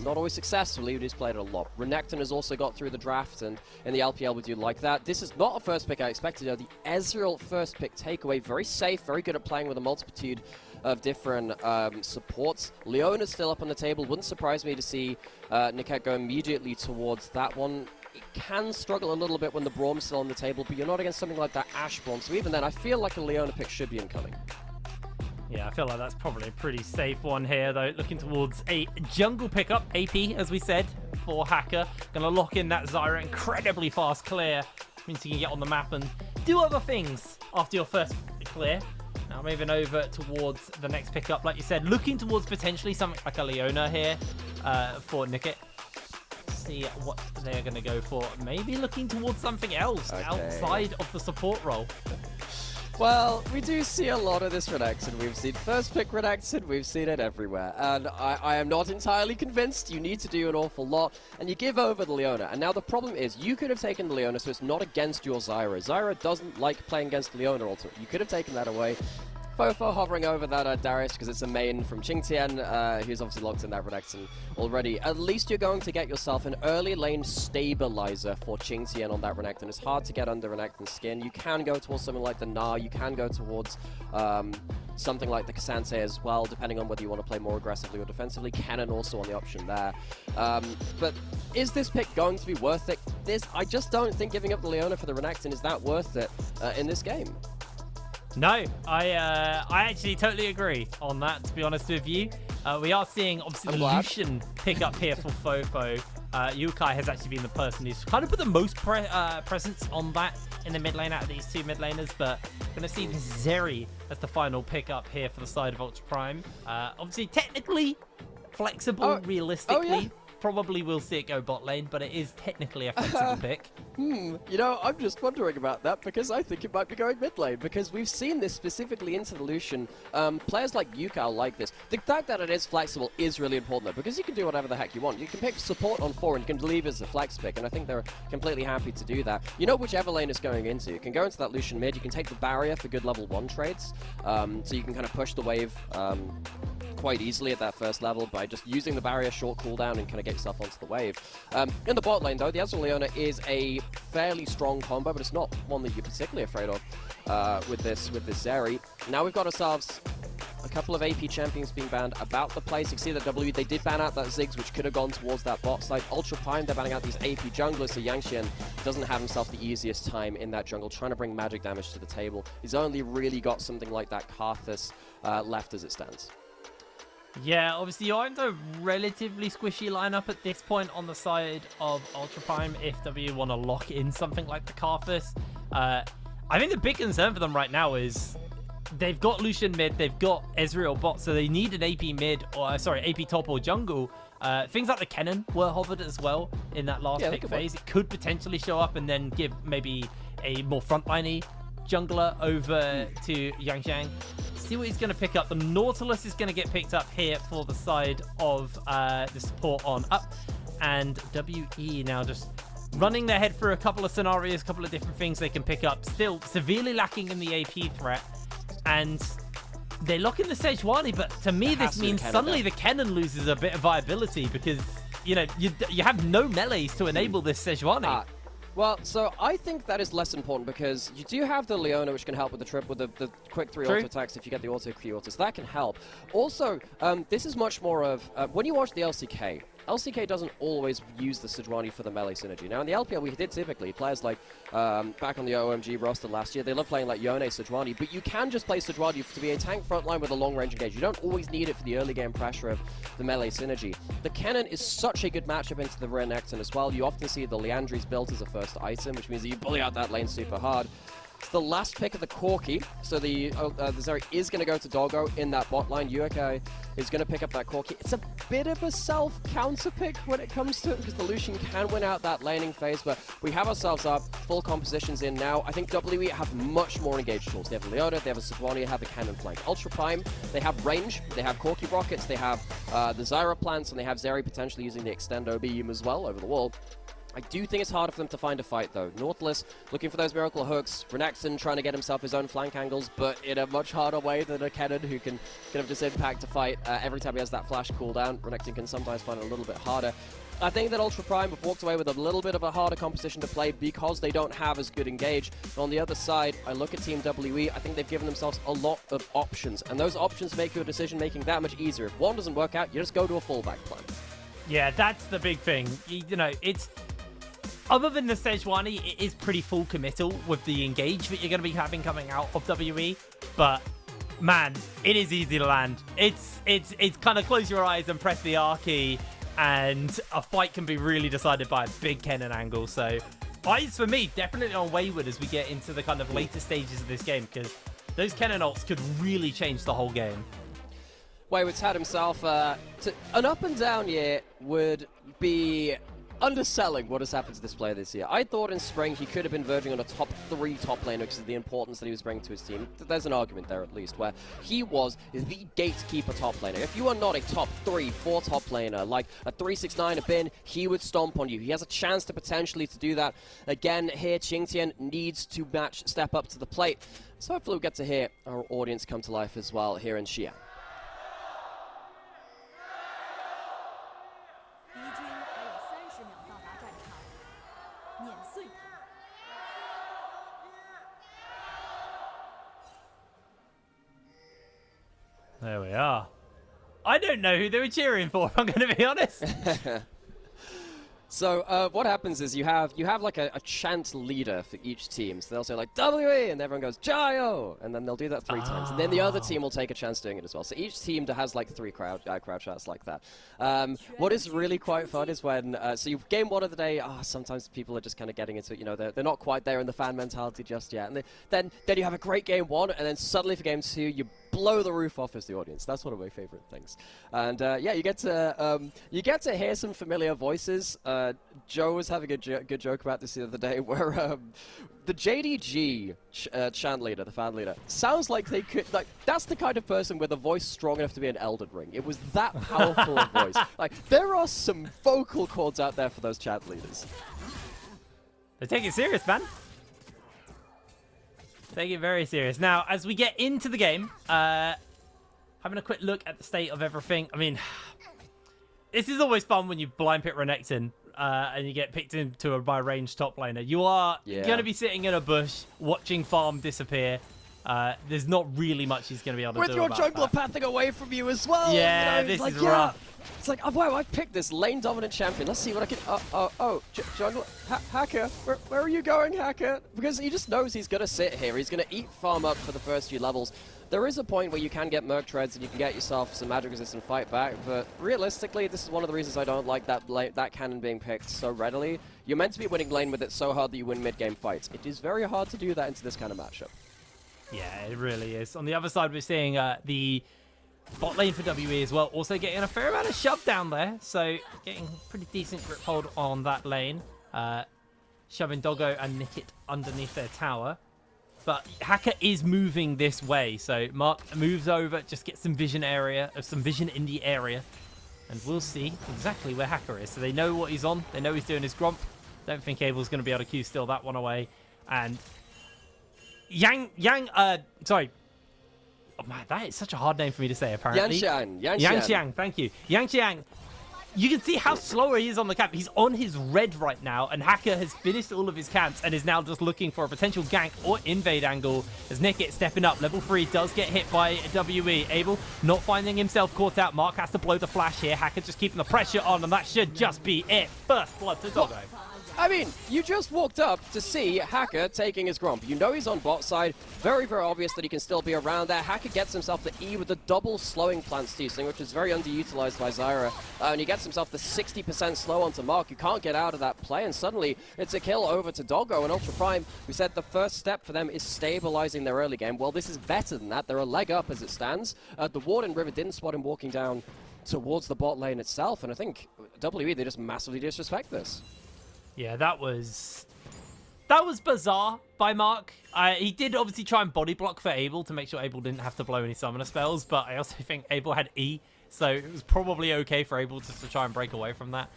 Not always successfully, but he's played it a lot. Renekton has also got through the draft, and in the LPL we do like that. This is not a first pick I expected, though. The Ezreal first pick takeaway, very safe, very good at playing with a multitude of different supports. Leona's still up on the table. Wouldn't surprise me to see Niket go immediately towards that one. It can struggle a little bit when the Braum's still on the table, but you're not against something like that Ashe Braum, so even then I feel like a Leona pick should be incoming. Yeah, I feel like that's probably a pretty safe one here, though. Looking towards a jungle pickup, AP, as we said, for Hacker. Going to lock in that Zyra, incredibly fast clear. Means you can get on the map and do other things after your first clear. Now moving over towards the next pickup, like you said, looking towards potentially something like a Leona here for Niket. See what they're going to go for. Maybe looking towards something else outside of the support role. Well, we do see a lot of this Renekton. We've seen first pick Renekton, we've seen it everywhere. And I am not entirely convinced. You need to do an awful lot, and you give over the Leona. And now the problem is, you could have taken the Leona, so it's not against your Zyra. Zyra doesn't like playing against Leona ultimately. You could have taken that away. FoFo hovering over that Darius because it's a main from QingTian, who's obviously locked in that Renekton already. At least you're going to get yourself an early lane stabilizer for QingTian on that Renekton. It's hard to get under Renekton's skin. You can go towards something like the Gnar, you can go towards something like the Cassante as well, depending on whether you want to play more aggressively or defensively. Cannon also on the option there. But is this pick going to be worth it? I just don't think giving up the Leona for the Renekton is that worth it in this game. No, I actually totally agree on that, to be honest with you. We are seeing, obviously, the Lucian pick up here for FoFo. Yuekai has actually been the person who's kind of put the most presence on that in the mid lane out of these two mid laners, but going to see Zeri as the final pick up here for the side of Ultra Prime. Obviously, technically flexible, realistically. Probably will see it go bot lane, but it is technically a flexible pick. You know, I'm just wondering about that because I think it might be going mid lane because we've seen this specifically into the Lucian. Players like Yuekai like this. The fact that it is flexible is really important though, because you can do whatever the heck you want. You can pick support on 4 and you can leave as a flex pick, and I think they're completely happy to do that. You know whichever lane it's going into. You can go into that Lucian mid, you can take the barrier for good level 1 trades, so you can kind of push the wave quite easily at that first level by just using the barrier short cooldown and kind of get yourself onto the wave. In the bot lane though, the Ezreal Leona is a fairly strong combo, but it's not one that you're particularly afraid of with this Zeri. Now we've got ourselves a couple of AP champions being banned about the place. You can see that they did ban out that Ziggs, which could have gone towards that bot side. Ultra Prime, they're banning out these AP junglers, so Yangxian doesn't have himself the easiest time in that jungle, trying to bring magic damage to the table. He's only really got something like that Karthus left as it stands. Yeah, obviously you're in a relatively squishy lineup at this point on the side of Ultra Prime if W want to lock in something like the Karthus. I think the big concern for them right now is they've got Lucian mid, they've got Ezreal bot, so they need an AP mid, or AP top or jungle. Things like the Kennen were hovered as well in that last pick phase. It could potentially show up and then give maybe a more frontliney jungler over to Yangxian. See what he's going to pick up. The Nautilus is going to get picked up here for the side of the support on up. And WE now just running their head through a couple of scenarios, a couple of different things they can pick up. Still severely lacking in the AP threat. And they lock in the Sejuani, but to me this means suddenly the Kennen loses a bit of viability because, you know, you have no melees to enable this Sejuani. Well, so I think that is less important because you do have the Leona, which can help with the trip with the quick 3 auto attacks if you get the auto Q autos. That can help. Also, this is much more of when you watch the LCK. LCK doesn't always use the Sejuani for the melee synergy. Now in the LPL we did typically, players like back on the OMG roster last year, they love playing like Yone Sejuani, but you can just play Sejuani to be a tank frontline with a long range engage. You don't always need it for the early game pressure of the melee synergy. The Kennen is such a good matchup into the Renekton as well. You often see the Liandry's built as a first item, which means that you bully out that lane super hard. It's the last pick of the Corki, so the Zeri is going to go to Doggo in that bot line. Yuekai is going to pick up that Corki. It's a bit of a self-counter pick when it comes to it, because the Lucian can win out that laning phase, but we have ourselves up, full compositions in now. I think WE have much more engaged tools. They have a Leona, they have a Sejuani, they have a Cannon flank. Ultra Prime, they have range, they have Corki rockets, they have the Zyra plants, and they have Zeri potentially using the Extendo beam as well over the wall. I do think it's harder for them to find a fight, though. Nautilus looking for those miracle hooks. Renekton trying to get himself his own flank angles, but in a much harder way than a Kennen who can kind of just impact to fight. Every time he has that flash cooldown, Renekton can sometimes find it a little bit harder. I think that Ultra Prime have walked away with a little bit of a harder composition to play because they don't have as good engage. But on the other side, I look at Team WE, I think they've given themselves a lot of options, and those options make your decision-making that much easier. If one doesn't work out, you just go to a fallback plan. Yeah, that's the big thing. You know, it's... Other than the Sejuani, it is pretty full committal with the engage that you're going to be having coming out of WE. But, man, it is easy to land. It's kind of close your eyes and press the R key, and a fight can be really decided by a big Kennen angle. So, eyes for me, definitely on Wayward as we get into the kind of later stages of this game, because those Kennen ults could really change the whole game. Wayward's had himself an up and down year would be underselling what has happened to this player this year. I thought in spring he could have been verging on a top 3 top laner because of the importance that he was bringing to his team. There's an argument there at least where he was the gatekeeper top laner. If you are not a top 3, 4 top laner, like a 369, a bin, he would stomp on you. He has a chance to potentially to do that. Again, here QingTian needs to step up to the plate. So hopefully we'll get to hear our audience come to life as well here in Xi'an. There we are. I don't know who they were cheering for, if I'm going to be honest. So what happens is you have like a chant leader for each team. So they'll say like WE, and everyone goes Jayo, and then they'll do that 3 times, and then the other team will take a chance doing it as well. So each team has like 3 crowd chants like that. What is really quite fun is when so you game 1 of the day. Sometimes people are just kind of getting into it. You know, they're not quite there in the fan mentality just yet, and then you have a great game 1, and then suddenly for game 2 you blow the roof off as the audience. That's one of my favorite things. And yeah, you get to hear some familiar voices. Joe was having a good joke about this the other day, where the JDG chant leader, the fan leader, sounds like they could that's the kind of person with a voice strong enough to be an Elden Ring. It was that powerful a voice. Like there are some vocal cords out there for those chant leaders. They take it serious, man. Take it very serious. Now, as we get into the game, having a quick look at the state of everything. I mean, this is always fun when you blind pick Renekton and you get picked into by a ranged top laner. You are going to be sitting in a bush watching farm disappear. There's not really much he's going to be able to do about that. With your jungler pathing away from you as well. Yeah, you know, this is rough. It's like, oh, wow, I've picked this lane-dominant champion. Let's see what I can... Jungle... Hacker, where are you going, Hacker? Because he just knows he's going to sit here. He's going to eat farm up for the first few levels. There is a point where you can get Merc Treads and you can get yourself some magic-resistant fight back, but realistically, this is one of the reasons I don't like that cannon being picked so readily. You're meant to be winning lane with it so hard that you win mid-game fights. It is very hard to do that into this kind of matchup. Yeah, it really is. On the other side, we're seeing the bot lane for WE as well, also getting a fair amount of shove down there, so getting pretty decent grip hold on that lane. Shoving Doggo and Niket underneath their tower. But Hacker is moving this way, so Mark moves over, just gets some vision in the area, and we'll see exactly where Hacker is. So they know what he's on, they know he's doing his gromp. Don't think Abel's going to be able to Q steal that one away. And sorry. Oh man, that is such a hard name for me to say, apparently. Yanxiang, thank you. Yanxiang. You can see how slow he is on the camp. He's on his red right now, and Hacker has finished all of his camps and is now just looking for a potential gank or invade angle as Niket stepping up. Level 3 does get hit by WE. Abel not finding himself caught out. Mark has to blow the flash here. Hacker just keeping the pressure on, and that should just be it. First blood to Doggo. I mean, you just walked up to see Hacker taking his gromp. You know he's on bot side. Very, very obvious that he can still be around there. Hacker gets himself the E with the double slowing plant stealing, which is very underutilized by Zyra. And he gets himself the 60% slow onto Mark. You can't get out of that play, and suddenly it's a kill over to Doggo and Ultra Prime. We said the first step for them is stabilizing their early game. Well, this is better than that. They're a leg up as it stands. The Ward and River didn't spot him walking down towards the bot lane itself, and I think WE, they just massively disrespect this. Yeah, that was bizarre by Mark. He did obviously try and body block for Abel to make sure Abel didn't have to blow any summoner spells, but I also think Abel had E, so it was probably okay for Abel just to try and break away from that.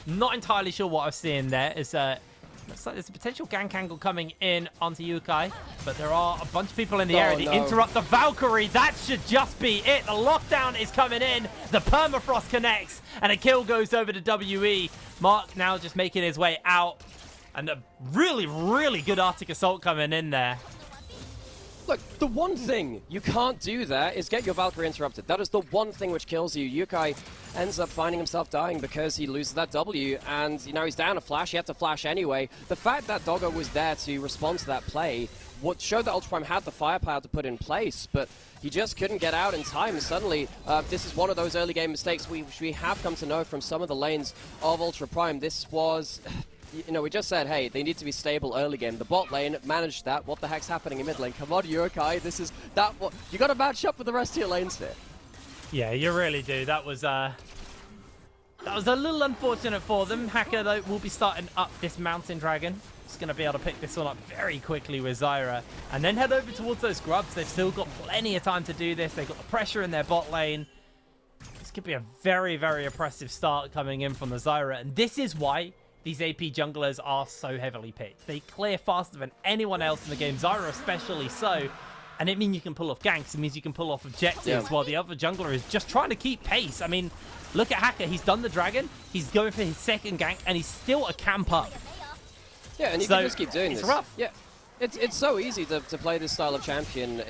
Not entirely sure what I'm seeing there. Looks like there's a potential gank angle coming in onto Yuekai, but there are a bunch of people in the area. The interrupt the Valkyrie, that should just be it. The lockdown is coming in, the permafrost connects, and a kill goes over to WE. Mark now just making his way out, and a really, really good Arctic Assault coming in there. Look, the one thing you can't do there is get your Valkyrie interrupted. That is the one thing which kills you. Yuekai ends up finding himself dying because he loses that W, and now he's down a flash. He had to flash anyway. The fact that Doggo was there to respond to that play would show that Ultra Prime had the firepower to put in place, but he just couldn't get out in time. Suddenly, this is one of those early game mistakes we have come to know from some of the lanes of Ultra Prime. This was... You know, we just said, hey, they need to be stable early game. The bot lane managed that. What the heck's happening in mid lane? Come on, Yuekai. This is that. You got to match up with the rest of your lanes here. Yeah, you really do. That was a little unfortunate for them. Hacker, though, will be starting up this Mountain Dragon. He's going to be able to pick this one up very quickly with Zyra. And then head over towards those grubs. They've still got plenty of time to do this. They've got the pressure in their bot lane. This could be a very, very oppressive start coming in from the Zyra. And this is why these AP junglers are so heavily picked. They clear faster than anyone else in the game, Zyra especially so. And it means you can pull off ganks. It means you can pull off objectives while the other jungler is just trying to keep pace. I mean, look at Hacker. He's done the dragon. He's going for his second gank, and he's still a camp up. Yeah, and you can just keep doing this. It's rough. Yeah, it's so easy to play this style of champion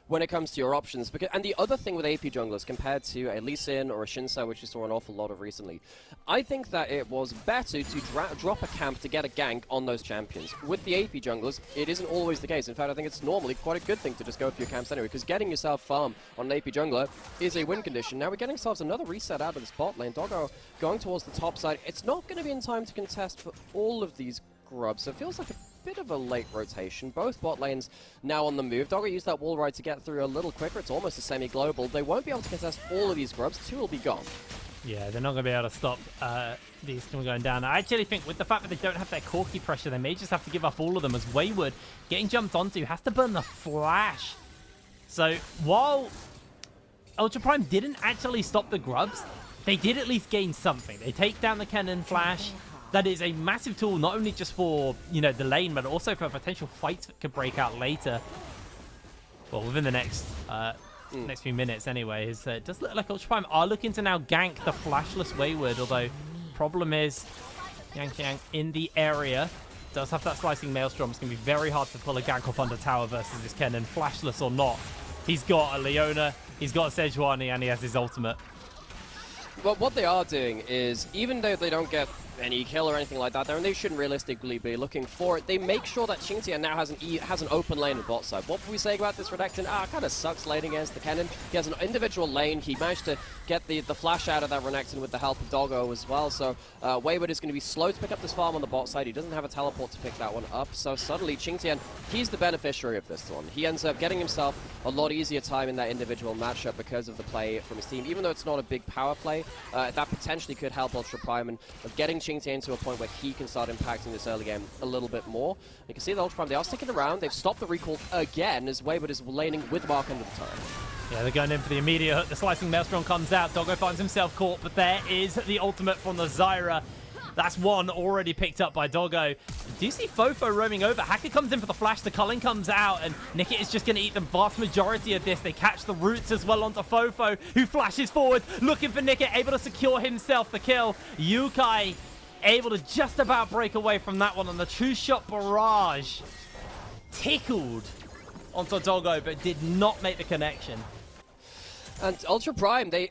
when it comes to your options. And the other thing with AP junglers compared to a Lee Sin or a Shinsa, which we saw an awful lot of recently, I think that it was better to drop a camp to get a gank on those champions. With the AP junglers, it isn't always the case. In fact, I think it's normally quite a good thing to just go for your camps anyway, because getting yourself farm on an AP jungler is a win condition. Now we're getting ourselves another reset out of the spot lane. Doggo going towards the top side. It's not going to be in time to contest for all of these grubs, so it feels like a bit of a late rotation. Both bot lanes now on the move. Doggo used that wall ride to get through a little quicker. It's almost a semi-global. They won't be able to contest all of these grubs. Two will be gone. Yeah, they're not going to be able to stop these from going down. I actually think with the fact that they don't have that Corki pressure, they may just have to give up all of them, as Wayward, getting jumped onto, has to burn the flash. So while Ultra Prime didn't actually stop the grubs, they did at least gain something. They take down the cannon flash. That is a massive tool, not only just for, you know, the lane, but also for potential fights that could break out later. Well, within the next few minutes anyway. It does look like Ultra Prime are looking to now gank the flashless Wayward, although problem is Yang in the area does have that slicing maelstrom. It's going to be very hard to pull a gank off under tower versus this Kennen, flashless or not. He's got a Leona, he's got a Sejuani, and he has his ultimate. Well, what they are doing is, even though they don't get any kill or anything like that there, and they shouldn't realistically be looking for it, they make sure that QingTian now has an open lane on bot side. What were we saying about this Redactin? Kind of sucks laning against the Kennen. He has an individual lane. He managed to get the flash out of that Renekton with the help of Doggo as well, so Wayward is going to be slow to pick up this farm on the bot side. He doesn't have a teleport to pick that one up, so suddenly QingTian, he's the beneficiary of this one. He ends up getting himself a lot easier time in that individual matchup because of the play from his team. Even though it's not a big power play, that potentially could help Ultra Prime, and getting QingTian to a point where he can start impacting this early game a little bit more. You can see the Ultra Prime, they are sticking around. They've stopped the recall again as Wayward is laning with Mark under the turret. Yeah, they're going in for the immediate hook. The slicing maelstrom comes out. Doggo finds himself caught, but there is the ultimate from the Zyra. That's one already picked up by Doggo. Do you see FoFo roaming over? Hacker comes in for the flash, the culling comes out, and Niket is just going to eat the vast majority of this. They catch the roots as well onto FoFo, who flashes forward, looking for Niket, able to secure himself the kill. Yuekai able to just about break away from that one, and the true shot barrage tickled onto Doggo, but did not make the connection. And Ultra Prime, they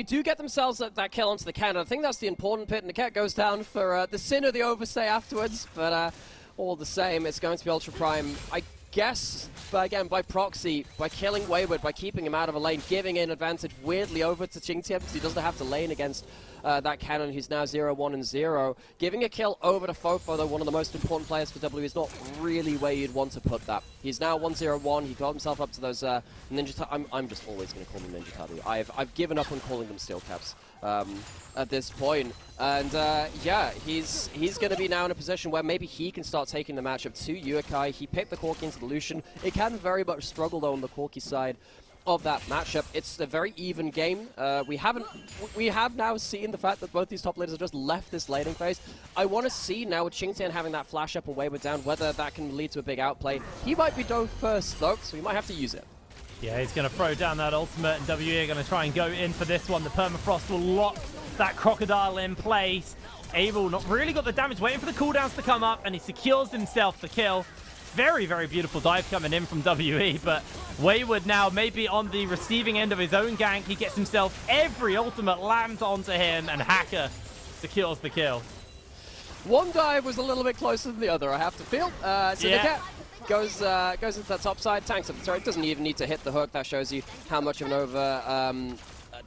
do get themselves that kill onto the cannon. I think that's the important bit. Niket goes down for the sin of the overstay afterwards, but all the same, it's going to be Ultra Prime, I guess, but again, by proxy, by killing Wayward, by keeping him out of a lane, giving an advantage weirdly over to QingTian because he doesn't have to lane against that cannon who's now 0-1-0. Giving a kill over to FoFo, though, one of the most important players for W, is not really where you'd want to put that. He's now 1-0-1. He got himself up to those Ninja... I'm just always going to call them Ninja Tabi. I've given up on calling them Steel Caps at this point. And yeah, he's going to be now in a position where maybe he can start taking the matchup to Yuekai. He picked the Corki into the Lucian. It can very much struggle, though, on the Corki side. of that matchup. It's a very even game. We have now seen the fact that both these top laners have just left this laning phase. I want to see now with QingTian having that flash up and Wayward down, whether that can lead to a big outplay. He might be dove first though, so he might have to use it. Yeah, he's going to throw down that ultimate, and WE are going to try and go in for this one. The permafrost will lock that crocodile in place. Abel not really got the damage, waiting for the cooldowns to come up, and he secures himself the kill. Very, very beautiful dive coming in from WE, but Wayward now maybe on the receiving end of his own gank. He gets himself every ultimate land onto him, and Hacker secures the kill. One dive was a little bit closer than the other, I have to feel. So Niket goes into that top side, tanks up the turret, doesn't even need to hit the hook. That shows you how much of an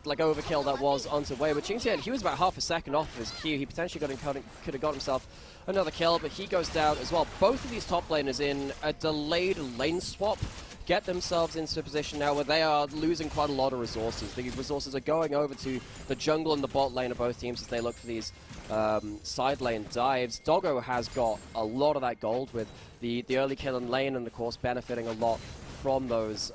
overkill that was onto Wayward. QingTian, he was about half a second off of his Q. He potentially could have got himself another kill, but he goes down as well. Both of these top laners in a delayed lane swap get themselves into a position now where they are losing quite a lot of resources. The resources are going over to the jungle and the bot lane of both teams as they look for these side lane dives. Doggo has got a lot of that gold with the early kill in lane, and of course benefiting a lot from those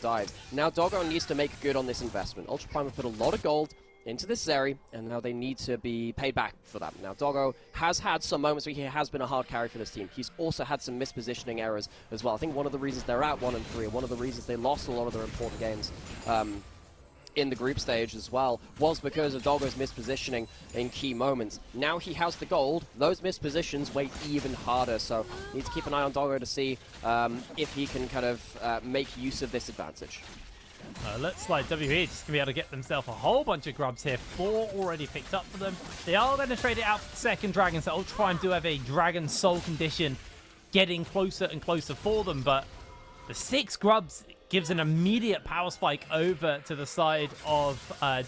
dives. Now Doggo needs to make good on this investment. Ultra Prime have put a lot of gold into this Zeri, and now they need to be paid back for that. Now Doggo has had some moments where he has been a hard carry for this team. He's also had some mispositioning errors as well. I think one of the reasons they're at 1 and 3, and one of the reasons they lost a lot of their important games in the group stage as well, was because of Doggo's mispositioning in key moments. Now he has the gold, those mispositions weigh even harder, so need to keep an eye on Doggo to see if he can kind of make use of this advantage. Looks like WE just going to be able to get themselves a whole bunch of grubs here. 4 already picked up for them. They are going to trade it out for the second dragon, so Ultra Prime do have a dragon soul condition getting closer and closer for them, but the 6 grubs gives an immediate power spike over to the side of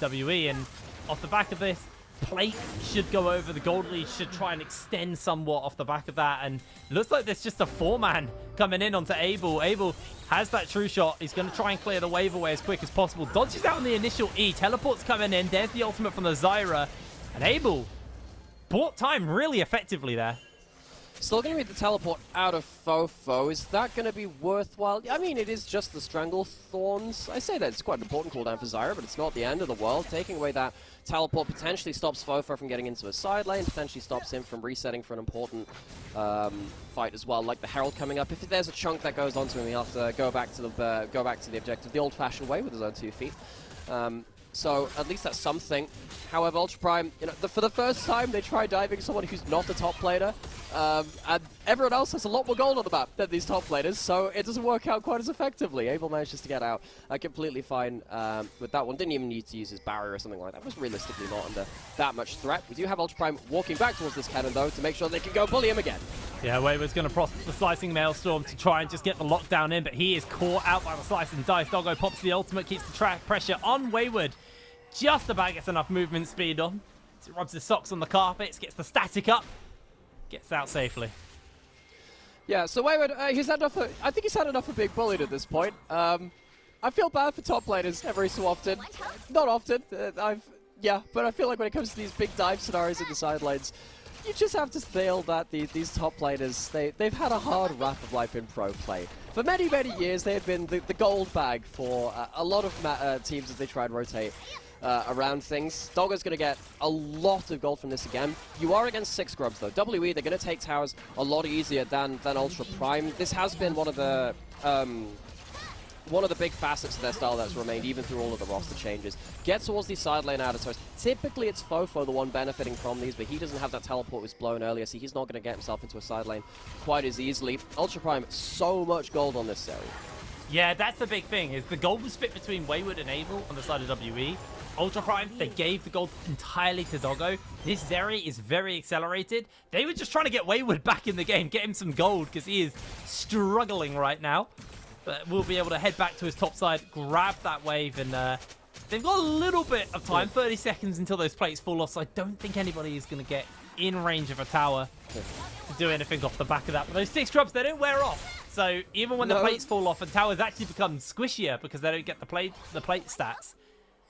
WE, and off the back of this, plate should go over. The gold lead should try and extend somewhat off the back of that, and it looks like there's just a 4-man coming in onto Abel. Abel has that true shot. He's going to try and clear the wave away as quick as possible. Dodges out on the initial E. Teleport's coming in. There's the ultimate from the Zyra, and Abel bought time really effectively there. Still going to be the teleport out of FoFo. Is that going to be worthwhile? I mean, it is just the Strangle Thorns. I say that it's quite an important cooldown for Zyra, but it's not the end of the world. Taking away that teleport potentially stops FoFo from getting into a side lane, potentially stops him from resetting for an important fight as well, like the Herald coming up. If there's a chunk that goes onto him, he'll have to go back to the objective the old-fashioned way with his own 2 feet. So at least that's something. However, Ultra Prime, for the first time, they try diving someone who's not a top laner, and everyone else has a lot more gold on the map than these top laners, so it doesn't work out quite as effectively. Abel manages to get out completely fine with that one. Didn't even need to use his barrier or something like that. Was realistically not under that much threat. We do have Ultra Prime walking back towards this cannon, though, to make sure they can go bully him again. Yeah, Wayward's going to prosper the Slicing Maelstrom to try and just get the lockdown in, but he is caught out by the Slice and Dice. Doggo pops the ultimate, keeps the track pressure on Wayward. Just about gets enough movement speed on. So he rubs his socks on the carpets, gets the static up, gets out safely. Yeah, so Wayward, I think he's had enough of being bullied at this point. I feel bad for top laners every so often. Not often, but I feel like when it comes to these big dive scenarios in the side lanes, you just have to feel that these top laners, they've had a hard rap of life in pro play. For many, many years, they have been the gold bag for a lot of teams as they try and rotate around things. Doggo's going to get a lot of gold from this again. You are against 6 grubs, though. WE, they're going to take towers a lot easier than Ultra Prime. This has been one of the big facets of their style that's remained even through all of the roster changes. Get towards these side lane adders. Typically it's FoFo the one benefiting from these, but he doesn't have that teleport was blown earlier, so he's not going to get himself into a side lane quite as easily. Ultra Prime, so much gold on this area. Yeah, that's the big thing, is the gold was split between Wayward and Abel on the side of WE. Ultra Prime, they gave the gold entirely to Doggo. This Zeri is very accelerated. They were just trying to get Wayward back in the game, get him some gold, because he is struggling right now. But we'll be able to head back to his top side, grab that wave, and they've got a little bit of time, 30 seconds until those plates fall off, so I don't think anybody is going to get in range of a tower to do anything off the back of that. But those 6 drops, they don't wear off. So even when the plates fall off, and towers actually become squishier because they don't get the plate stats.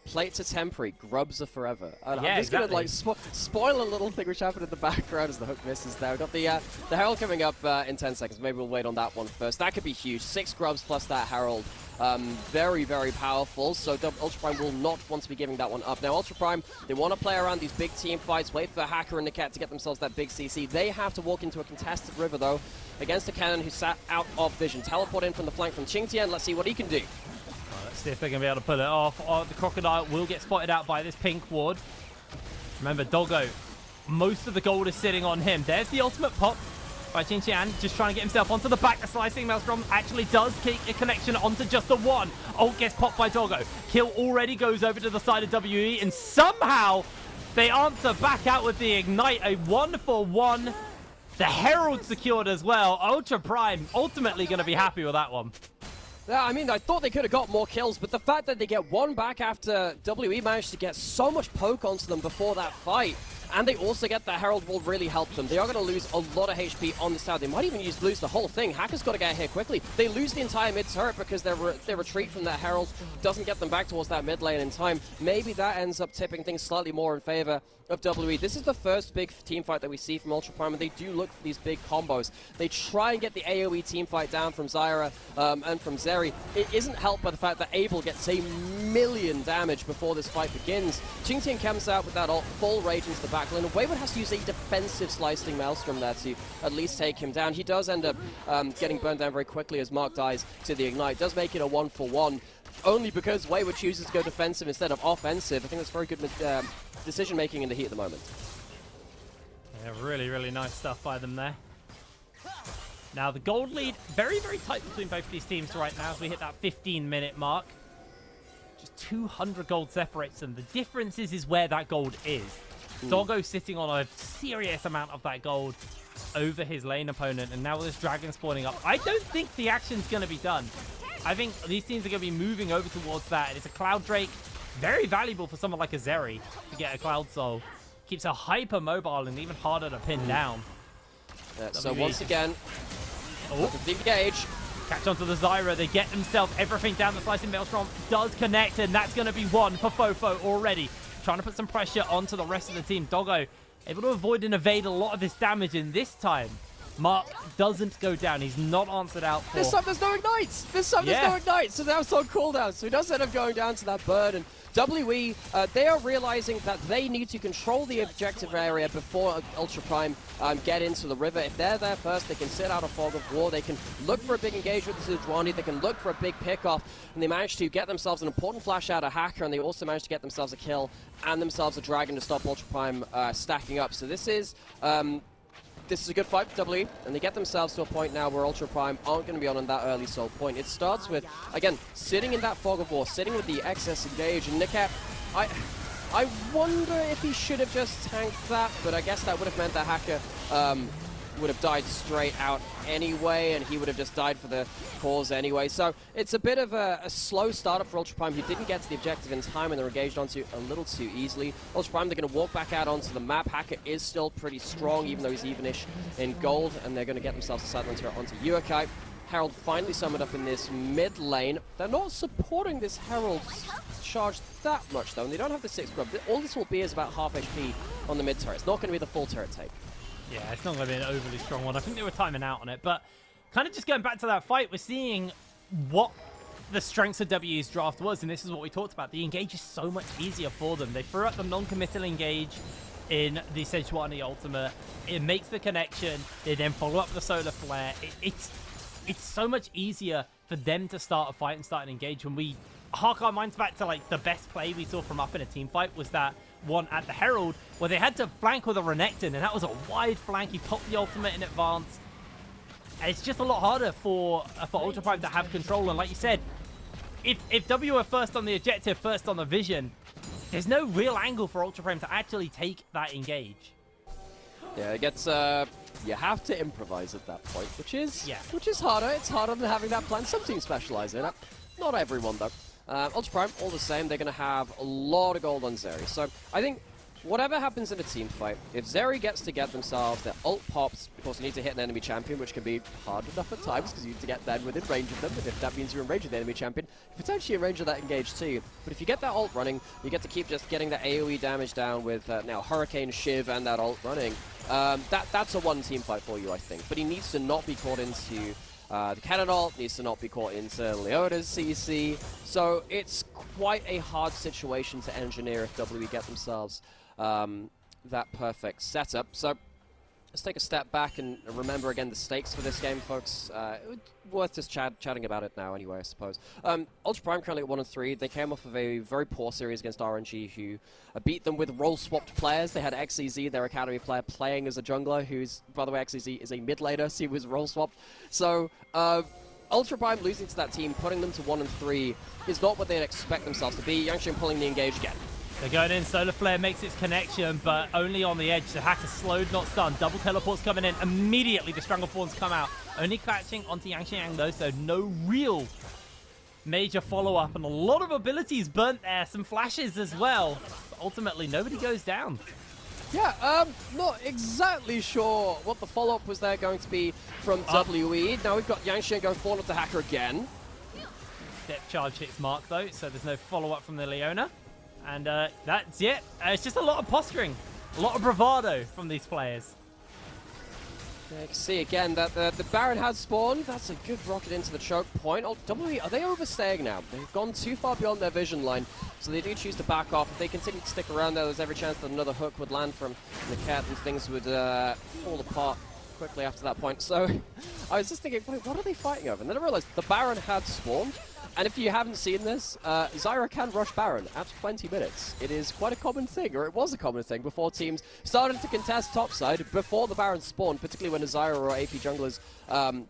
Plates are temporary, grubs are forever. And yeah, I'm just going to spoil a little thing which happened in the background as the hook misses there. We've got the Herald coming up in 10 seconds. Maybe we'll wait on that one first. That could be huge. 6 grubs plus that Herald very, very powerful, so Ultra Prime will not want to be giving that one up. Now, Ultra Prime, they want to play around these big team fights, wait for Hacker and Niket to get themselves that big CC. They have to walk into a contested river, though, against a cannon who sat out of vision. Teleport in from the flank from QingTian. Let's see what he can do. Let's see if they're going to be able to pull it off. Oh, the Crocodile will get spotted out by this pink ward. Remember, Doggo, most of the gold is sitting on him. There's the ultimate pop by QingTian, just trying to get himself onto the back. The slicing Maelstrom actually does kick a connection onto just the one. Ult gets popped by Doggo. Kill already goes over to the side of WE, and somehow they answer back out with the Ignite. A 1-for-1. The Herald secured as well. Ultra Prime ultimately going to be happy with that one. Yeah, I mean, I thought they could have got more kills, but the fact that they get one back after WE managed to get so much poke onto them before that fight, and they also get the Herald will really help them. They are going to lose a lot of HP on this tower. They might even lose the whole thing. Hacker's got to get here quickly. They lose the entire mid turret because their retreat from that Herald doesn't get them back towards that mid lane in time. Maybe that ends up tipping things slightly more in favor of WE. This is the first big team fight that we see from Ultra Prime, and they do look for these big combos. They try and get the AoE team fight down from Zyra and from Zeri. It isn't helped by the fact that Abel gets a million damage before this fight begins. QingTian comes out with that ult, full rage into the back lane, and Wayward has to use a defensive slicing Maelstrom there to at least take him down. He does end up getting burned down very quickly as Mark dies to the Ignite. Does make it a 1-for-1, only because Wayward chooses to go defensive instead of offensive. I think that's very good decision-making in the heat at the moment. Yeah, really, really nice stuff by them there. Now, the gold lead, very, very tight between both of these teams right now as we hit that 15-minute mark. Just 200 gold separates them. The difference is where that gold is. Doggo sitting on a serious amount of that gold over his lane opponent, and now with this dragon spawning up, I don't think the action's going to be done. I think these teams are going to be moving over towards that. It's a Cloud Drake, very valuable for someone like a Zeri to get a Cloud Soul. Keeps her hyper mobile and even harder to pin down. So once again, the engage. Catch onto the Zyra. They get themselves everything down. The slicing Maelstrom does connect, and that's going to be one for FoFo already. Trying to put some pressure onto the rest of the team. Doggo able to avoid and evade a lot of this damage, and this time Mark doesn't go down. He's not answered out for... This time there's no ignites! This time there's no ignites, so now it's on cooldown. So he does end up going down to that bird, and WE, they are realizing that they need to control the objective area before Ultra Prime get into the river. If they're there first, they can sit out a fog of war, they can look for a big engagement with the Sejuani, they can look for a big pickoff, and they manage to get themselves an important flash out of Hacker, and they also manage to get themselves a kill and themselves a dragon to stop Ultra Prime stacking up. So this is a good fight for WE, and they get themselves to a point now where Ultra Prime aren't going to be on that early soul point. It starts with, again, sitting in that fog of war, sitting with the excess engage, and Niket, I wonder if he should have just tanked that, but I guess that would have meant that Hacker would have died straight out anyway, and he would have just died for the cause anyway. So it's a bit of a slow startup for Ultra Prime, who didn't get to the objective in time, and they're engaged onto a little too easily. Ultra Prime, they're going to walk back out onto the map. Hacker is still pretty strong, even though he's evenish in gold, and they're going to get themselves a sideline turret onto Yuekai. Herald finally summoned up in this mid lane. They're not supporting this Herald charge that much, though, and they don't have the 6 grub. All this will be is about half HP on the mid turret. It's not going to be the full turret take. Yeah, it's not going to be an overly strong one. I think they were timing out on it. But kind of just going back to that fight, we're seeing what the strengths of WE's draft was. And this is what we talked about. The engage is so much easier for them. They threw out the non-committal engage in the Sejuani ultimate. It makes the connection. They then follow up the solar flare. It's so much easier for them to start a fight and start an engage. When we hark our minds back to like the best play we saw from Up in a team fight was that one at the Herald, where they had to flank with a Renekton, and that was a wide flank. He popped the ultimate in advance. And it's just a lot harder for Ultra Prime to have control. And like you said, if W are first on the objective, first on the vision, there's no real angle for Ultra Prime to actually take that engage. Yeah, it gets you have to improvise at that point, which is harder. It's harder than having that plan. Some teams specialize in it, not everyone though. Ultra Prime, all the same, they're going to have a lot of gold on Zeri. So I think whatever happens in a team fight, if Zeri gets to get themselves their ult pops, of course you need to hit an enemy champion, which can be hard enough at times because you need to get them within range of them. And if that means you're in range of the enemy champion, you're potentially in range of that engage too. But if you get that ult running, you get to keep just getting the AoE damage down with now Hurricane, Shiv, and that ult running. That's a one team fight for you, I think. But he needs to not be caught into The cannon ult needs to not be caught into Leona's CC, so it's quite a hard situation to engineer if WE get themselves that perfect setup. So let's take a step back and remember again the stakes for this game, folks. Worth just chatting about it now anyway, I suppose. Ultra Prime currently at 1-3. They came off of a very poor series against RNG, who beat them with role-swapped players. They had XEZ, their academy player, playing as a jungler, who's, by the way, XEZ is a mid laner, so he was role-swapped. So, Ultra Prime losing to that team, putting them to 1-3, is not what they'd expect themselves to be. Yangqian pulling the engage again. They're going in, Solar Flare makes its connection, but only on the edge. The hacker slowed, not stunned. Double teleports coming in. Immediately, the Stranglethorns come out. Only catching onto Yangqian though, so no real major follow-up. And a lot of abilities burnt there. Some flashes as well. But ultimately, nobody goes down. Yeah, not exactly sure what the follow-up was there going to be from WE. Now we've got Yangqian going forward to hacker again. Depth charge hits Mark though, so there's no follow-up from the Leona. And that's it. It's just a lot of posturing, a lot of bravado from these players. Yeah, you can see again that the Baron has spawned. That's a good rocket into the choke point. Oh, WE, are they overstaying now? They've gone too far beyond their vision line, so they do choose to back off. If they continue to stick around there, there's every chance that another hook would land from Niket and things would fall apart quickly after that point. So I was just thinking, wait, what are they fighting over? And then I realized the Baron had spawned. And if you haven't seen this, Zyra can rush Baron at 20 minutes. It is quite a common thing, or it was a common thing, before teams started to contest topside, before the Baron spawned, particularly when a Zyra or AP junglers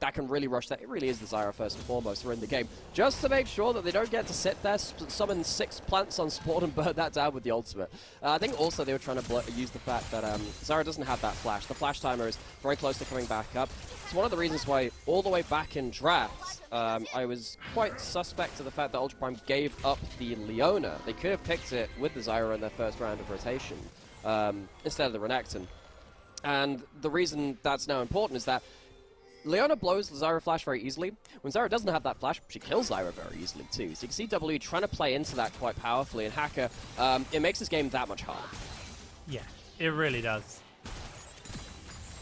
that can really rush that. It really is the Zyra first and foremost who are in the game, just to make sure that they don't get to sit there, summon 6 plants on spawn and burn that down with the ultimate. I think also they were trying to use the fact that Zyra doesn't have that flash. The flash timer is very close to coming back up. It's one of the reasons why, all the way back in drafts, I was quite suspect to the fact that Ultra Prime gave up the Leona. They could have picked it with the Zyra in their first round of rotation, instead of the Renekton. And the reason that's now important is that Leona blows the Zyra flash very easily. When Zyra doesn't have that flash, she kills Zyra very easily too. So you can see WE trying to play into that quite powerfully, and Hacker, it makes this game that much harder. Yeah, it really does.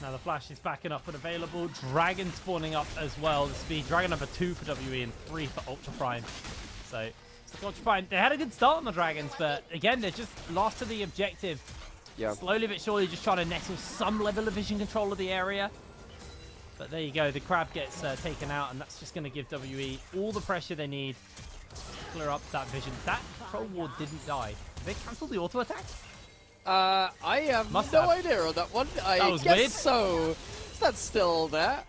Now the flash is backing up and available. Dragon spawning up as well. The speed. Dragon number 2 for WE and 3 for Ultra Prime. So Ultra Prime, they had a good start on the Dragons, but again, they're just lost to the objective. Yeah. Slowly but surely just trying to nestle some level of vision control of the area. But there you go. The crab gets taken out, and that's just going to give WE all the pressure they need to clear up that vision. That Troll Ward didn't die. Did they cancel the auto attack? I have no idea on that one. I guess weird. So. That's still there.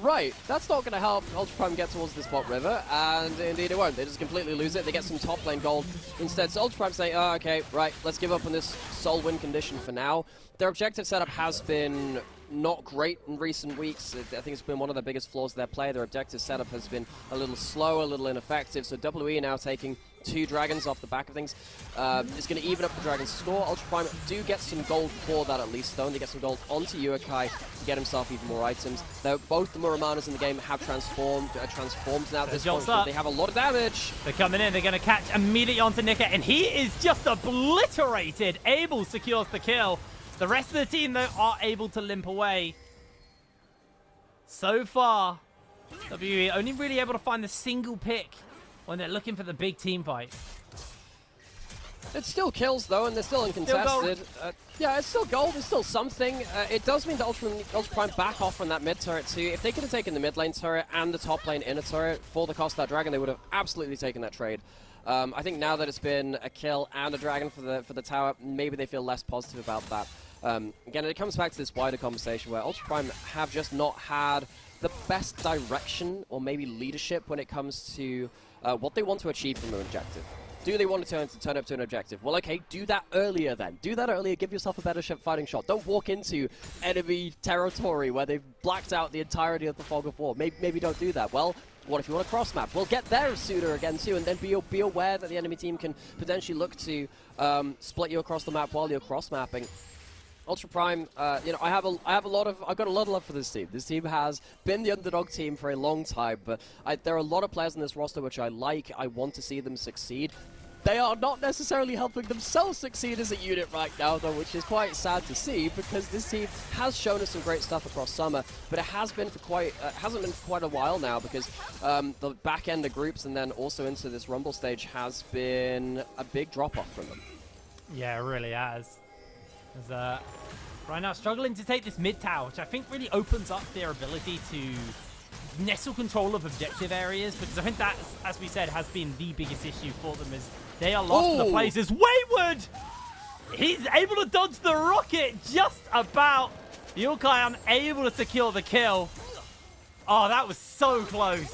Right, that's not going to help Ultra Prime get towards this bot river, and indeed it won't. They just completely lose it. They get some top lane gold instead. So Ultra Prime say, oh, okay, right, let's give up on this soul win condition for now. Their objective setup has been not great in recent weeks. I think it's been one of the biggest flaws of their play. Their objective setup has been a little slow, a little ineffective. So WE now taking 2 dragons off the back of things. It's going to even up the dragon's score. Ultra Prime do get some gold for that at least, though. And they get some gold onto Yuekai to get himself even more items. Though both the Muramanas in the game have transformed now at this point. They have a lot of damage. They're coming in. They're going to catch immediately onto Niket, and he is just obliterated. Abel secures the kill. The rest of the team, though, are able to limp away. So far, WE only really able to find the single pick when they're looking for the big team fight. It still kills, though, and they're still uncontested. Yeah, it's still gold. It's still something. It does mean that Ultra Prime back off from that mid turret, too. If they could have taken the mid lane turret and the top lane inner turret for the cost of that dragon, they would have absolutely taken that trade. I think now that it's been a kill and a dragon for the tower, maybe they feel less positive about that. Again, it comes back to this wider conversation where Ultra Prime have just not had the best direction or maybe leadership when it comes to what they want to achieve from an objective. Do they want to turn up to an objective? Well, okay, do that earlier then. Do that earlier, give yourself a better fighting shot. Don't walk into enemy territory where they've blacked out the entirety of the fog of war. Maybe don't do that. Well, what if you want to cross-map? Well, get there sooner again, too, and then be aware that the enemy team can potentially look to split you across the map while you're cross-mapping. Ultra Prime, you know, I've got a lot of love for this team. This team has been the underdog team for a long time, but there are a lot of players in this roster which I like. I want to see them succeed. They are not necessarily helping themselves succeed as a unit right now, though, which is quite sad to see because this team has shown us some great stuff across summer, but it has been for hasn't been for quite a while now because the back end of groups and then also into this Rumble stage has been a big drop-off from them. Yeah, it really has. Right now struggling to take this mid tower, which I think really opens up their ability to nestle control of objective areas, because I think that, as we said, has been the biggest issue for them, is they are lost to the plays. As Wayward, he's able to dodge the rocket just about. Yuekai unable to secure the kill. Oh, that was so close.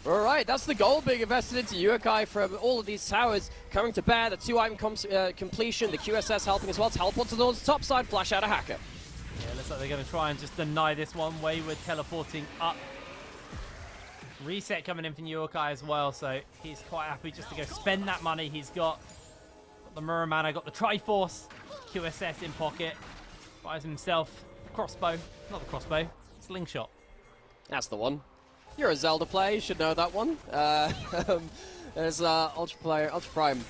All right, that's the gold being invested into Yuekai from all of these towers coming to bear. The 2-item completion, the QSS helping as well. Teleport to the top side, flash out a hacker. Yeah, looks like they're going to try and just deny this one. Wayward teleporting up. Reset coming in from Yuekai as well, so he's quite happy just to go spend that money. He's got the Mirror Mana, got the Triforce, QSS in pocket. Buys himself crossbow, not the crossbow, slingshot. That's the one. You're a Zelda player, you should know that one. There's Ultra Prime.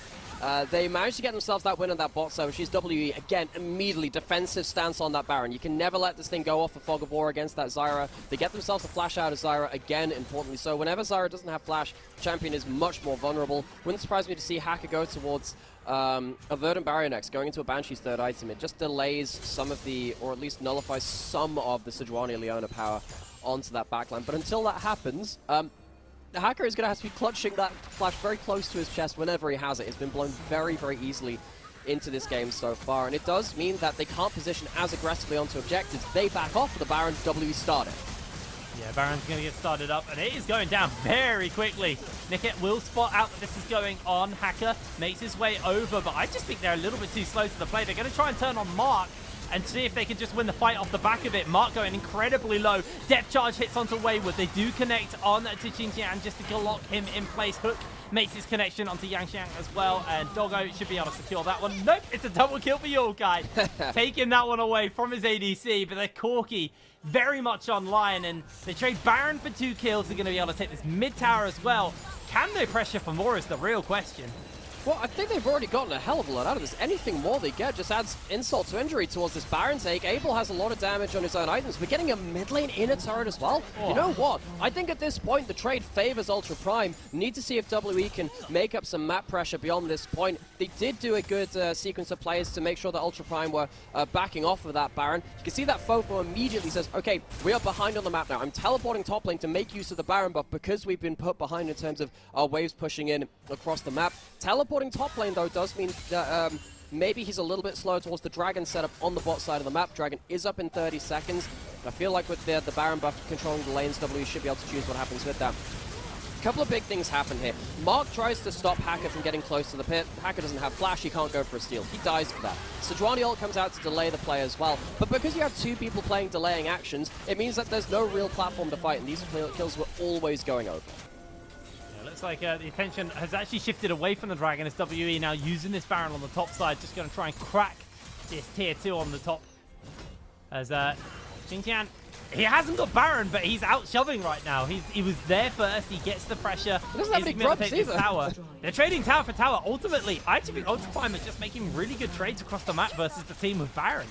They managed to get themselves that win on that bot side, which is WE. Again, immediately defensive stance on that Baron. You can never let this thing go off a Fog of War against that Zyra. They get themselves a flash out of Zyra, again, importantly so. Whenever Zyra doesn't have flash, champion is much more vulnerable. Wouldn't surprise me to see Hacker go towards a Verdant Barrier next, going into a Banshee's third item. It just delays some of the, or at least nullifies some of the Sejuani Leona power onto that backline. But until that happens, the Hacker is going to have to be clutching that flash very close to his chest whenever he has it. It's been blown very, very easily into this game so far, and it does mean that they can't position as aggressively onto objectives. They back off for the Baron. WE started. Yeah, Baron's going to get started up, and it is going down very quickly. Niket will spot out that this is going on. Hacker makes his way over, but I just think they're a little bit too slow to the play. They're going to try and turn on Mark and see if they can just win the fight off the back of it. Mark going incredibly low. Depth charge hits onto Wayward. They do connect on to QingTian just to lock him in place. Hook makes his connection onto Yangxiang as well, and Doggo should be able to secure that one. Nope, it's a double kill for Yuekai. Taking that one away from his ADC, but they're Corky very much online, and they trade Baron for 2 kills. They're going to be able to take this mid tower as well. Can they pressure for more is the real question. Well, I think they've already gotten a hell of a lot out of this. Anything more they get just adds insult to injury towards this Baron take. Abel has a lot of damage on his own items. We're getting a mid lane inner turret as well. Oh. You know what? I think at this point, the trade favors Ultra Prime. Need to see if WE can make up some map pressure beyond this point. They did do a good sequence of plays to make sure that Ultra Prime were backing off of that Baron. You can see that FoFo immediately says, okay, we are behind on the map now. I'm teleporting top lane to make use of the Baron buff because we've been put behind in terms of our waves pushing in across the map. Teleporting top lane, though, does mean that maybe he's a little bit slower towards the Dragon setup on the bot side of the map. Dragon is up in 30 seconds. I feel like with the Baron buff controlling the lanes, W should be able to choose what happens with that. A couple of big things happen here. Mark tries to stop Hacker from getting close to the pit. Hacker doesn't have flash, he can't go for a steal. He dies for that. Sejuani ult comes out to delay the play as well. But because you have 2 people playing delaying actions, it means that there's no real platform to fight, and these kills were always going over. Looks like the attention has actually shifted away from the Dragon as WE now using this Baron on the top side, just going to try and crack this tier 2 on the top. As QingTian, he hasn't got Baron, but he's out shoving right now. He was there first, he gets the pressure. He doesn't have any grubs either. Tower. They're trading tower for tower. Ultimately, I actually think Ultra Prime is just making really good trades across the map versus the team with Baron.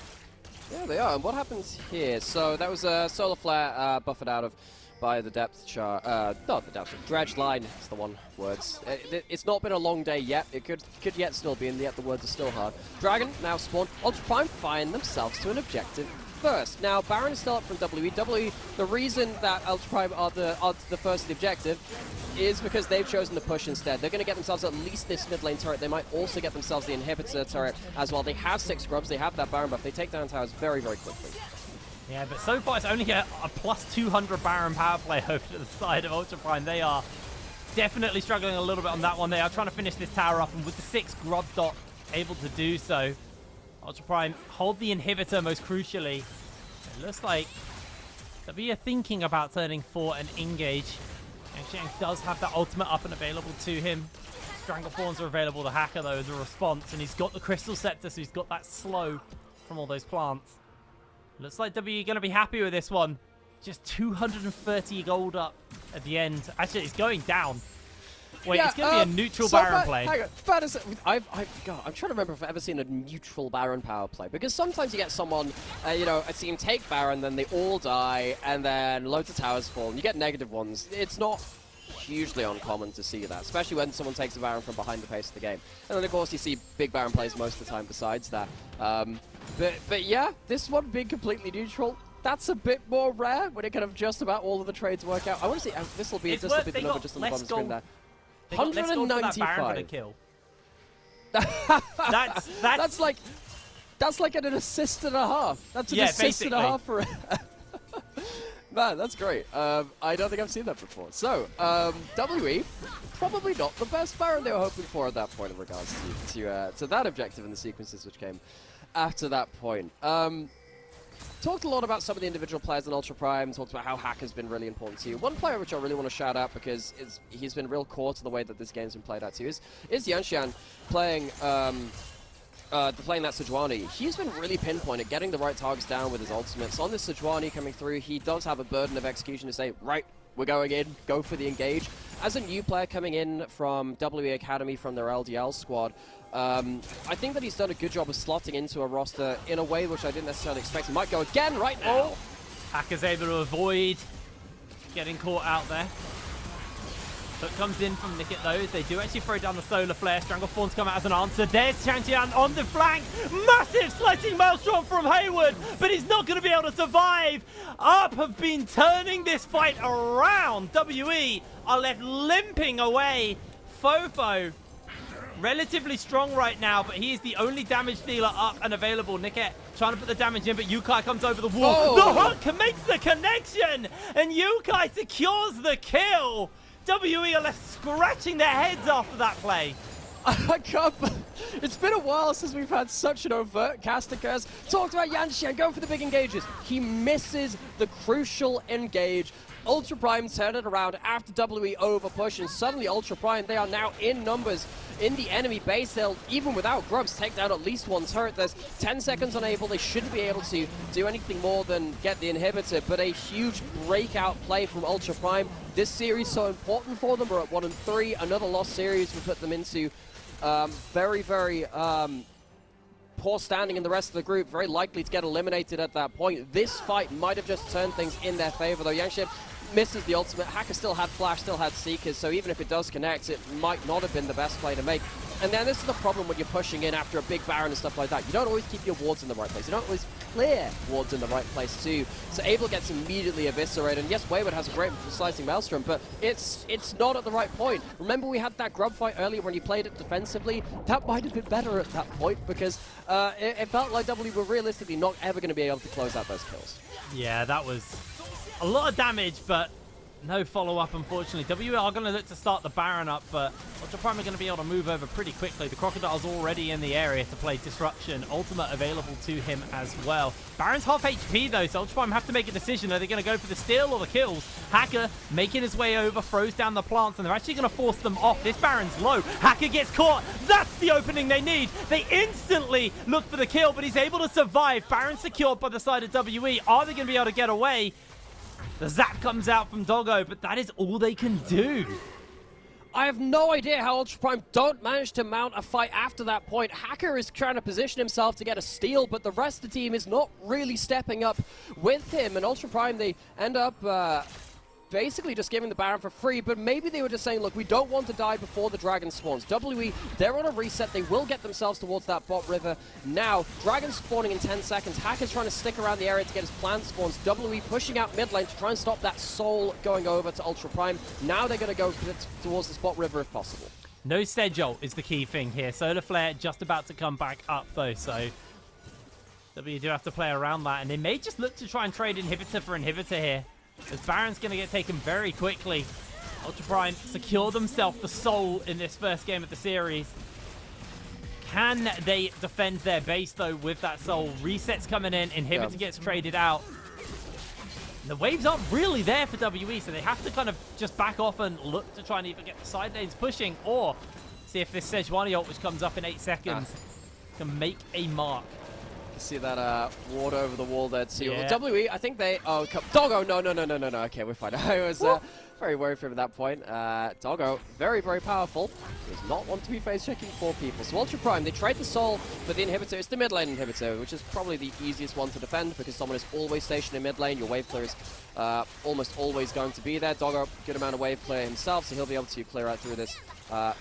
Yeah, they are. And what happens here? So that was a Solar Flare buffered out of by the depth chart, not the depth, dredge line is the one words. It's not been a long day yet. It could yet still be, and yet the words are still hard. Dragon now spawned. Ultra Prime find themselves to an objective first. Now, Baron is still up from WE. The reason that Ultra Prime are the first of the objective is because they've chosen to push instead. They're going to get themselves at least this mid lane turret. They might also get themselves the inhibitor turret as well. They have 6 grubs. They have that Baron buff. They take down towers very, very quickly. Yeah, but so far it's only a plus 200 Baron power play over to the side of Ultra Prime. They are definitely struggling a little bit on that one. They are trying to finish this tower up, and with the 6 grub dot able to do so. Ultra Prime hold the inhibitor most crucially. It looks like they're thinking about turning 4 and engage. Yangxiang does have that ultimate up and available to him. Stranglethorns are available to Hacker though as a response, and he's got the Crystal Scepter, so he's got that slow from all those plants. Looks like W going to be happy with this one. Just 230 gold up at the end. Actually, it's going down. Wait, it's going to be a neutral Baron play. Hang on, God, I'm trying to remember if I've ever seen a neutral Baron power play, because sometimes you get someone, you know, a team take Baron, then they all die, and then loads of towers fall, and you get negative ones. It's not hugely uncommon to see that, especially when someone takes a Baron from behind the pace of the game. And then, of course, you see big Baron plays most of the time besides that. But yeah, this one being completely neutral, that's a bit more rare when it kind of just about all of the trades work out. I want to see, this will be the number just on the bottom screen there. 195 kill. That's like an assist and a half. That's an assist and a half for man, that's great. I don't think I've seen that before. So, WE, probably not the best Baron they were hoping for at that point in regards to that objective and the sequences which came after that point. Talked a lot about some of the individual players in Ultra Prime, talked about how Hack has been really important to you. One player which I really want to shout out because he's been real core to the way that this game's been played out too is Yuekai playing playing that Sejuani. He's been really pinpointed, getting the right targets down with his ultimates. On this Sejuani coming through, he does have a burden of execution to say, right, we're going in, go for the engage. As a new player coming in from WE Academy from their LDL squad, I think that he's done a good job of slotting into a roster in a way which I didn't necessarily expect. He might go again right now. Oh. Hacker's able to avoid getting caught out there. But comes in from Niket though. They do actually throw down the solar flare. Stranglethorns come out as an answer. There's QingTian on the flank. Massive slicing maelstrom from Wayward, but he's not going to be able to survive. Up have been turning this fight around. WE are left limping away. FoFo, relatively strong right now, but he is the only damage dealer up and available. Niket trying to put the damage in, but Yuekai comes over the wall. Oh. The hook makes the connection, and Yuekai secures the kill. WE are left scratching their heads after that play. I can't. It's been a while since we've had such an overt cast occurs. Talked about Yuekai going for the big engages. He misses the crucial engage. Ultra Prime turn it around after WE overpush, and suddenly Ultra Prime, they are now in numbers in the enemy base. They'll, even without grubs, take down at least one turret. There's 10 seconds unable. They shouldn't be able to do anything more than get the inhibitor, but a huge breakout play from Ultra Prime. This series so important for them. We're at 1-3. Another lost series will put them into very poor standing in the rest of the group, very likely to get eliminated at that point. This fight might have just turned things in their favor, though. Yuekai misses the ultimate. Hacker still had Flash, still had Seekers, so even if it does connect, it might not have been the best play to make. And then this is the problem when you're pushing in after a big Baron and stuff like that. You don't always keep your wards in the right place. You don't always clear wards in the right place too. So Abel gets immediately eviscerated. And yes, Wayward has a great slicing Maelstrom, but it's not at the right point. Remember we had that grub fight earlier when you played it defensively? That might have been better at that point because it felt like W were realistically not ever going to be able to close out those kills. Yeah, that was a lot of damage, but no follow-up, unfortunately. W are going to look to start the Baron up, but Ultra Prime are going to be able to move over pretty quickly. The Crocodile's already in the area to play Disruption. Ultimate available to him as well. Baron's half HP, though, so Ultra Prime have to make a decision. Are they going to go for the steal or the kills? Hacker making his way over, throws down the plants, and they're actually going to force them off. This Baron's low. Hacker gets caught. That's the opening they need. They instantly look for the kill, but he's able to survive. Baron secured by the side of WE. Are they going to be able to get away? The zap comes out from Doggo, but that is all they can do. I have no idea how Ultra Prime don't manage to mount a fight after that point. Hacker is trying to position himself to get a steal, but the rest of the team is not really stepping up with him. And Ultra Prime, they end up basically just giving the Baron for free, but maybe they were just saying, look, we don't want to die before the Dragon spawns. WE, they're on a reset. They will get themselves towards that bot river. Now, Dragon spawning in 10 seconds. Hacker's trying to stick around the area to get his plant spawns. WE pushing out mid lane to try and stop that soul going over to Ultra Prime. Now they're going to go towards the spot river if possible. No Sedjolt is the key thing here. Solar Flare just about to come back up, though, so W do have to play around that, and they may just look to try and trade inhibitor for inhibitor here, as Baron's going to get taken very quickly. Ultra Prime secure themselves the soul in this first game of the series. Can they defend their base, though, with that soul? Resets coming in, inhibitor gets traded out. The waves aren't really there for WE, so they have to kind of just back off and look to try and either get the side lanes pushing or see if this Sejuani ult, which comes up in 8 seconds, can make a mark. See that ward over the wall there too. Yeah. WE, I think they... Oh, Doggo, no. Okay, we're fine. I very worried for him at that point. Doggo, very, very powerful. Does not want to be face-checking 4 people. So Ultra Prime, they trade the soul for the inhibitor. It's the mid lane inhibitor, which is probably the easiest one to defend because someone is always stationed in mid lane. Your wave clear is almost always going to be there. Doggo, good amount of wave clear himself, so he'll be able to clear out through this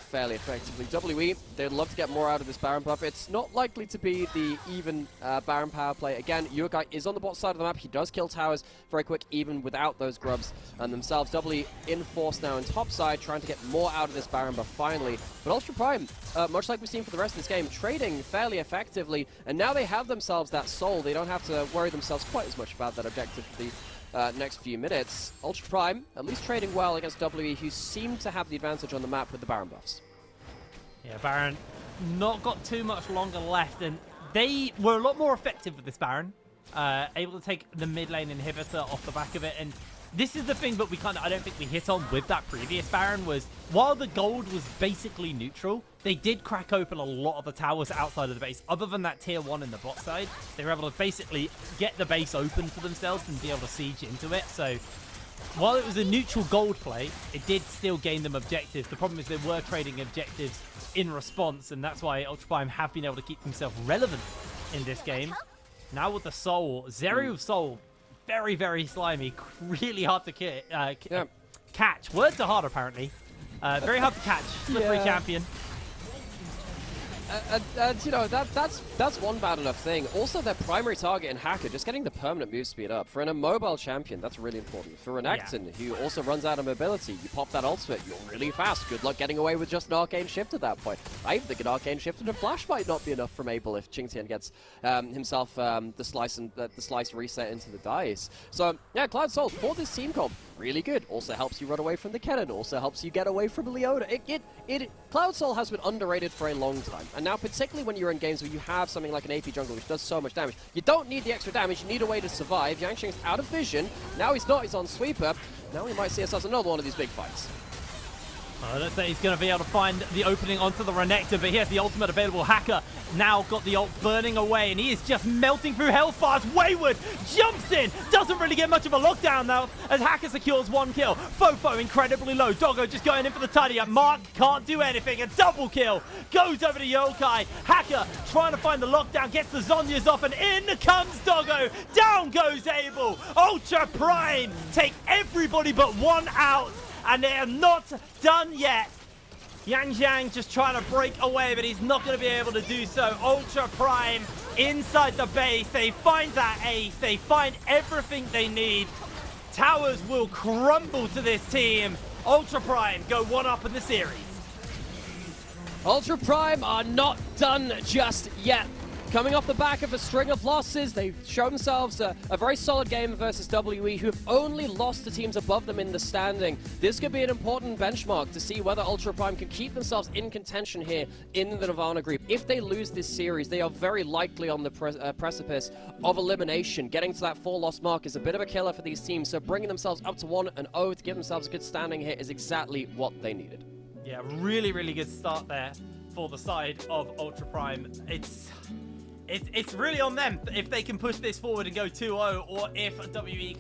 fairly effectively. WE, they'd love to get more out of this Baron buff. It's not likely to be the even Baron power play. Again, Yuekai is on the bot side of the map. He does kill towers very quick, even without those grubs and themselves. WE in force now in top side, trying to get more out of this Baron buff finally. But Ultra Prime, much like we've seen for the rest of this game, trading fairly effectively, and now they have themselves that soul. They don't have to worry themselves quite as much about that objective for the next few minutes. Ultra Prime, at least trading well against WE, who seem to have the advantage on the map with the Baron buffs. Yeah, Baron not got too much longer left, and they were a lot more effective with this Baron. Able to take the mid lane inhibitor off the back of it, and this is the thing that I don't think we hit on with that previous Baron was, while the gold was basically neutral, they did crack open a lot of the towers outside of the base. Other than that tier 1 in the bot side, they were able to basically get the base open for themselves and be able to siege into it. So while it was a neutral gold play, it did still gain them objectives. The problem is they were trading objectives in response, and that's why Ultra Prime have been able to keep themselves relevant in this game. Now with the Soul, Zeri with Soul, very, very slimy, really hard to catch. Words are hard, apparently. Very hard to catch. Slippery champion. And you know, that's one bad enough thing. Also, their primary target in Hacker, just getting the permanent move speed up. For an immobile champion, that's really important. For an Renekton, who also runs out of mobility, you pop that ultimate, you're really fast. Good luck getting away with just an Arcane Shift at that point. I even think an Arcane Shift and a Flash might not be enough from Abel if QingTian gets himself the slice reset into the dice. So, yeah, Cloud Soul, for this team comp, really good. Also helps you run away from the cannon. Also helps you get away from Leona. Cloud Soul has been underrated for a long time. And now, particularly when you're in games where you have something like an AP jungle which does so much damage, you don't need the extra damage, you need a way to survive. Yangsheng's out of vision. Now he's not, he's on sweeper. Now we might see ourselves another one of these big fights. Let's say he's going to be able to find the opening onto the Renekton, but he has the ultimate available. Hacker now got the ult burning away, and he is just melting through hellfire. Wayward jumps in, doesn't really get much of a lockdown now, as Hacker secures 1 kill. FoFo incredibly low. Doggo just going in for the tidy up. Mark can't do anything. A double kill goes over to Yuekai. Hacker trying to find the lockdown, gets the Zhonya's off, and in comes Doggo. Down goes Abel. Ultra Prime take everybody but one out. And they are not done yet. Yang just trying to break away, but he's not going to be able to do so. Ultra Prime inside the base. They find that ace. They find everything they need. Towers will crumble to this team. Ultra Prime go 1-up in the series. Ultra Prime are not done just yet. Coming off the back of a string of losses, they've shown themselves a very solid game versus WE, who have only lost to teams above them in the standing. This could be an important benchmark to see whether Ultra Prime can keep themselves in contention here in the Nirvana group. If they lose this series, they are very likely on the precipice of elimination. Getting to that 4-loss mark is a bit of a killer for these teams, so bringing themselves up to 1-0 to give themselves a good standing here is exactly what they needed. Yeah, really, really good start there for the side of Ultra Prime. It's really on them if they can push this forward and go 2-0, or if WE